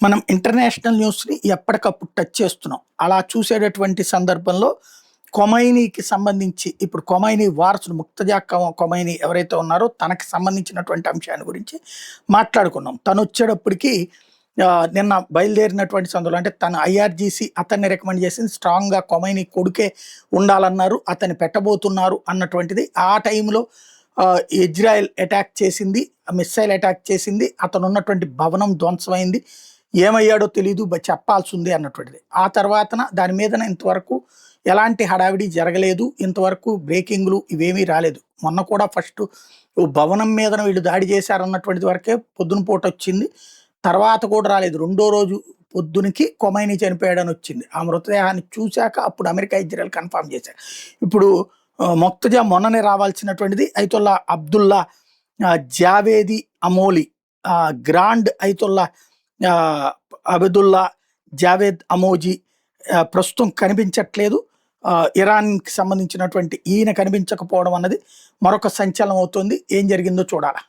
మనం ఇంటర్నేషనల్ న్యూస్‌ని ఎప్పటికప్పుడు టచ్ చేస్తున్నాం. అలా చూసేటటువంటి సందర్భంలో కొమైనీకి సంబంధించి ఇప్పుడు కొమైనీ వారసుడు ముక్తజా కొమైనీ ఎవరైతే ఉన్నారో తనకి సంబంధించినటువంటి అంశాన్ని గురించి మాట్లాడుకున్నాం. తనొచ్చేటప్పటికి నిన్న బయలుదేరినటువంటి సందులో అంటే తను ఐఆర్‌జీసీ అతన్ని రికమెండ్ చేసింది. స్ట్రాంగ్‌గా కొమైనీ కొడుకే ఉండాలన్నారు. అతన్ని పెట్టబోతున్నారు అన్నటువంటిది. ఆ టైంలో ఇజ్రాయెల్ అటాక్ చేసింది. మిస్సైల్ అటాక్ చేసింది. అతనున్నటువంటి భవనం ధ్వంసమైంది. ఏమయ్యాడో తెలీదు చెప్పాల్సింది అన్నటువంటిది. ఆ తర్వాతన దాని మీదన ఇంతవరకు ఎలాంటి హడావిడి జరగలేదు. ఇంతవరకు బ్రేకింగ్‌లు ఇవేమీ రాలేదు. మొన్న కూడా ఫస్టు భవనం మీదన వీళ్ళు దాడి చేశారన్నటువంటిది వరకే పొద్దున పూటొచ్చింది. తర్వాత కూడా రాలేదు. రెండో రోజు పొద్దునకి కొమైనీ చనిపోయాడని వచ్చింది. ఆ మృతదేహాన్ని చూశాక అప్పుడు అమెరికా, ఇజ్రాయెల్ కన్ఫర్మ్ చేశారు. ఇప్పుడు మొక్తజా మొన్ననే రావాల్సినటువంటిది Ayatollah Abdullah Javadi Amoli grand Ayatollah Abdullah Javed Amoli ప్రస్తుతం కనిపించట్లేదు. ఇరాన్‌కి సంబంధించినటువంటి ఈయన కనిపించకపోవడం అన్నది మరొక సంచలనం అవుతుంది. ఏం జరిగిందో చూడాలి.